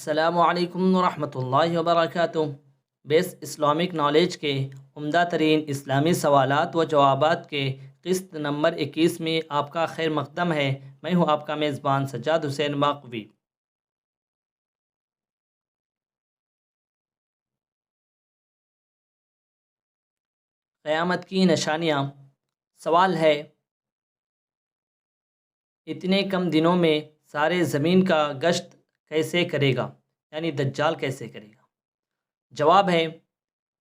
السلام علیکم ورحمۃ اللہ وبرکاتہ۔ بیس اسلامک نالج کے عمدہ ترین اسلامی سوالات و جوابات کے قسط نمبر 21 میں آپ کا خیر مقدم ہے۔ میں ہوں آپ کا میزبان سجاد حسین باقوی۔ قیامت کی نشانیاں۔ سوال ہے، اتنے کم دنوں میں سارے زمین کا گشت کیسے کرے گا؟ یعنی دجال کیسے کرے گا؟ جواب ہے،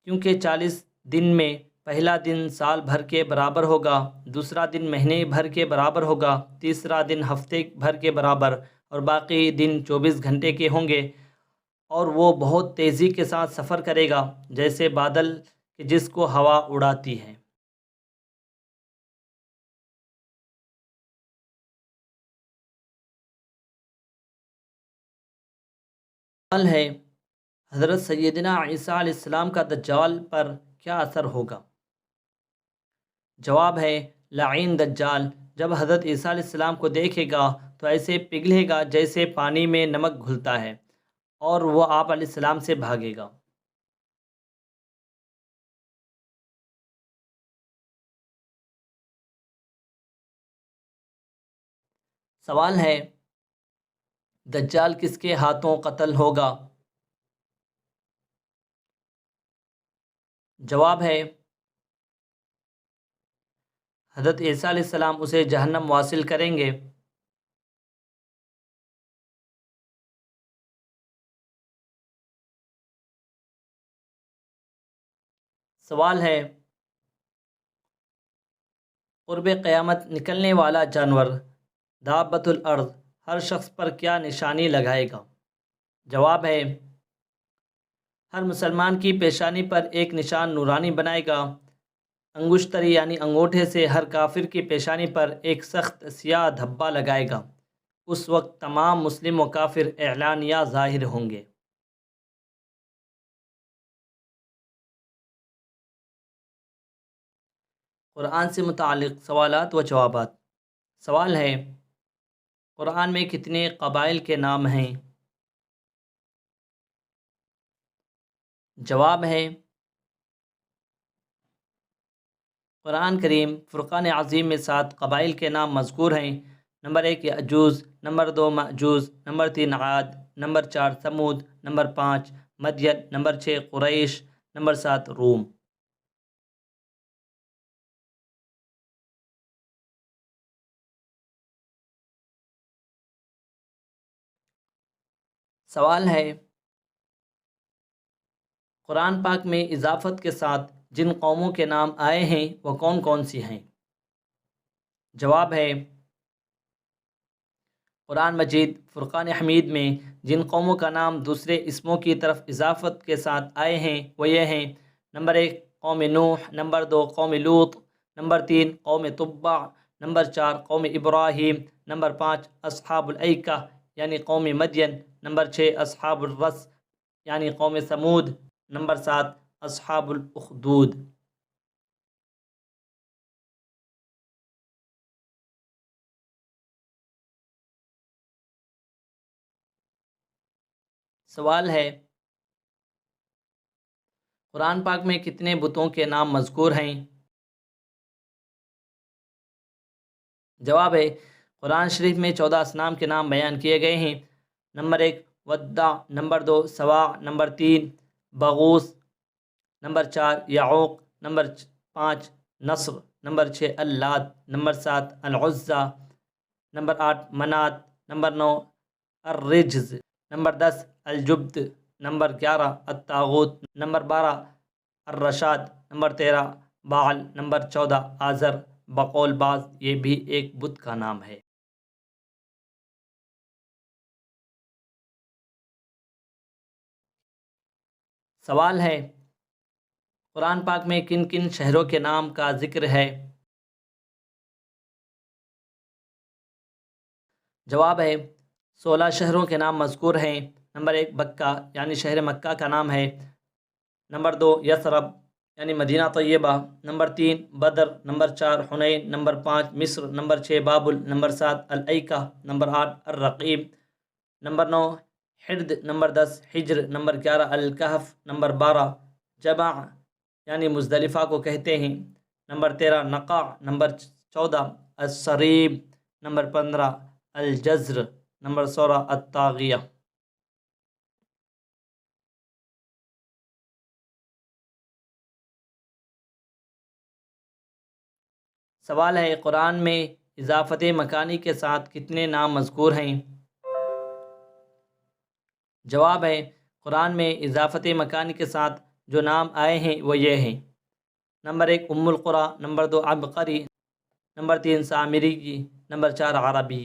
کیونکہ 40 دن میں پہلا دن سال بھر کے برابر ہوگا، دوسرا دن مہینے بھر کے برابر ہوگا، تیسرا دن ہفتے بھر کے برابر، اور باقی دن 24 گھنٹے کے ہوں گے، اور وہ بہت تیزی کے ساتھ سفر کرے گا جیسے بادل کہ جس کو ہوا اڑاتی ہے۔ سوال ہے، حضرت سیدنا عیسیٰ علیہ السلام کا دجال پر کیا اثر ہوگا؟ جواب ہے، لعین دجال جب حضرت عیسیٰ علیہ السلام کو دیکھے گا تو ایسے پگھلے گا جیسے پانی میں نمک گھلتا ہے، اور وہ آپ علیہ السلام سے بھاگے گا۔ سوال ہے، دجال کس کے ہاتھوں قتل ہوگا؟ جواب ہے، حضرت عیسیٰ علیہ السلام اسے جہنم واصل کریں گے۔ سوال ہے، قرب قیامت نکلنے والا جانور دابۃ الارض ہر شخص پر کیا نشانی لگائے گا؟ جواب ہے، ہر مسلمان کی پیشانی پر ایک نشان نورانی بنائے گا۔ انگشتری یعنی انگوٹھے سے ہر کافر کی پیشانی پر ایک سخت سیاہ دھبا لگائے گا۔ اس وقت تمام مسلم و کافر اعلانیہ ظاہر ہوں گے۔ قرآن سے متعلق سوالات و جوابات۔ سوال ہے، قرآن میں کتنے قبائل کے نام ہیں؟ جواب ہے، قرآن کریم فرقان عظیم میں 7 قبائل کے نام مذکور ہیں۔ نمبر 1 یأجوج، نمبر 2 مأجوج، نمبر 3 عاد، نمبر 4 ثمود، نمبر 5 مدین، نمبر 6 قریش، نمبر 7 روم۔ سوال ہے، قرآن پاک میں اضافت کے ساتھ جن قوموں کے نام آئے ہیں وہ کون کون سی ہیں؟ جواب ہے، قرآن مجید فرقان حمید میں جن قوموں کا نام دوسرے اسموں کی طرف اضافت کے ساتھ آئے ہیں وہ یہ ہیں: نمبر 1 قوم نوح، نمبر 2 قوم لوط، نمبر 3 قوم تبع، نمبر 4 قوم ابراہیم، نمبر 5 اصحاب الایکہ یعنی قوم مدین، نمبر 6 اصحاب الرس یعنی قوم ثمود، نمبر 7 اصحاب الاخدود۔ سوال ہے، قرآن پاک میں کتنے بتوں کے نام مذکور ہیں؟ جواب ہے، قرآن شریف میں 14 اصنام کے نام بیان کیے گئے ہیں۔ نمبر 1 ودع، نمبر 2 سواع، نمبر 3 بغوث، نمبر 4 یعوق، نمبر 5 نصر، نمبر 6 اللات، نمبر 7 العزیٰ، نمبر 8 منات، نمبر 9 الرجز، نمبر 10 الجبت، نمبر 11 الطاغوت، نمبر 12 الرشاد، نمبر 13 بعل، نمبر 14 آزر۔ بقول بعض یہ بھی ایک بت کا نام ہے۔ سوال ہے، قرآن پاک میں کن کن شہروں کے نام کا ذکر ہے؟ جواب ہے، 16 شہروں کے نام مذکور ہیں۔ نمبر 1 مکہ یعنی شہر مکہ کا نام ہے، نمبر 2 یثرب یعنی مدینہ طیبہ، نمبر 3 بدر، نمبر 4 حنین، نمبر 5 مصر، نمبر 6 بابل، نمبر 7 الایکہ، نمبر 8 الرقیم، نمبر 9 حرد نمبر 10، حجر نمبر 11، الکہف نمبر 12 جمع یعنی مزدلفہ کو کہتے ہیں، نمبر 13 نقع، نمبر 14 السریب، نمبر 15 الجزر، نمبر 16 الطاغیہ۔ سوال ہے قرآن میں اضافت مکانی کے ساتھ کتنے نام مذکور ہیں؟ جواب ہے قرآن میں اضافت مکانی کے ساتھ جو نام آئے ہیں وہ یہ ہیں: نمبر 1 ام القریٰ، نمبر 2 عبقری، نمبر 3 سامری، نمبر 4 عربی۔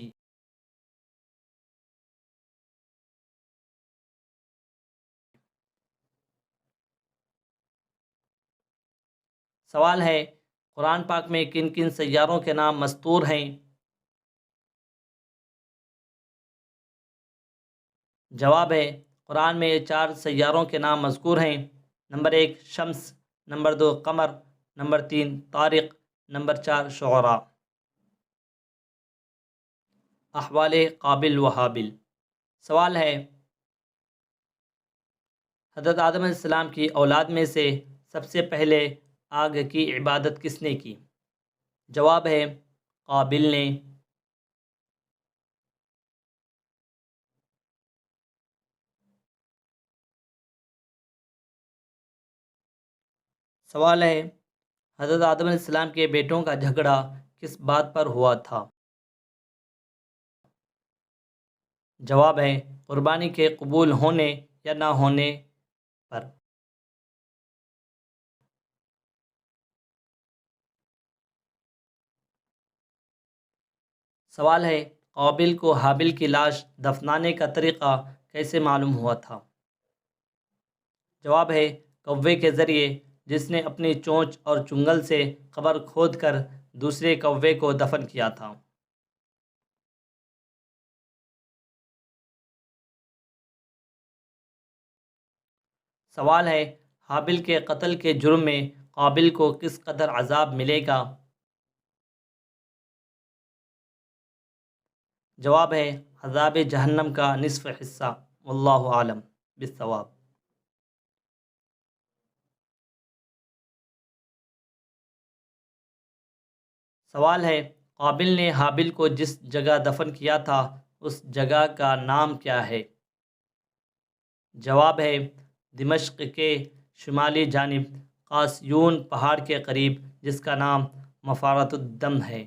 سوال ہے قرآن پاک میں کن کن سیاروں کے نام مستور ہیں؟ جواب ہے قرآن میں 4 سیاروں کے نام مذکور ہیں: نمبر 1 شمس، نمبر 2 قمر، نمبر 3 طارق، نمبر 4 شعراء۔ احوال قابل و حابل۔ سوال ہے حضرت آدم علیہ السلام کی اولاد میں سے سب سے پہلے آگ کی عبادت کس نے کی؟ جواب ہے قابل نے۔ سوال ہے حضرت آدم علیہ السلام کے بیٹوں کا جھگڑا کس بات پر ہوا تھا؟ جواب ہے قربانی کے قبول ہونے یا نہ ہونے پر۔ سوال ہے قابل کو حابل کی لاش دفنانے کا طریقہ کیسے معلوم ہوا تھا؟ جواب ہے کوے کے ذریعے، جس نے اپنی چونچ اور چنگل سے قبر کھود کر دوسرے کوے کو دفن کیا تھا۔ سوال ہے حابل کے قتل کے جرم میں قابل کو کس قدر عذاب ملے گا؟ جواب ہے عذاب جہنم کا نصف حصہ۔ واللہ عالم بالصواب۔ سوال ہے قابل نے حابل کو جس جگہ دفن کیا تھا اس جگہ کا نام کیا ہے؟ جواب ہے دمشق کے شمالی جانب قاسیون پہاڑ کے قریب، جس کا نام مفارات الدم ہے۔